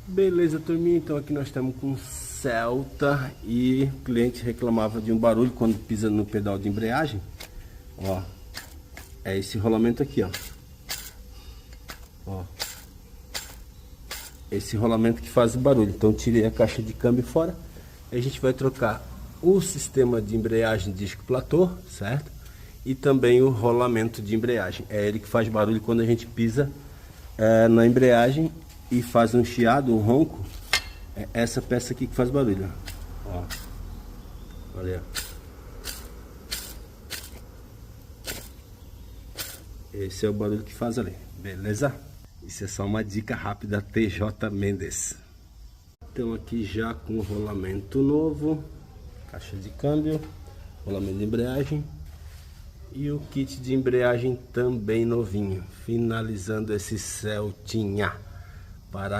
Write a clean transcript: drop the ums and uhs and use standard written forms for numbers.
Beleza, turminha, então aqui nós estamos com Celta e o cliente reclamava de um barulho quando pisa no pedal de embreagem. Ó, é esse rolamento aqui, ó. Esse rolamento que faz o barulho. Então tirei a caixa de câmbio fora. Aí a gente vai trocar o sistema de embreagem disco platô, certo? E também o rolamento de embreagem. É ele que faz barulho quando a gente pisa na embreagem e faz um chiado, um ronco. É essa peça aqui que faz barulho, ó. Olha. Esse é o barulho que faz ali, beleza? Isso é só uma dica rápida TJ Mendes. Então aqui já com o rolamento novo, caixa de câmbio, rolamento de embreagem e o kit de embreagem também novinho, finalizando esse Celtinha para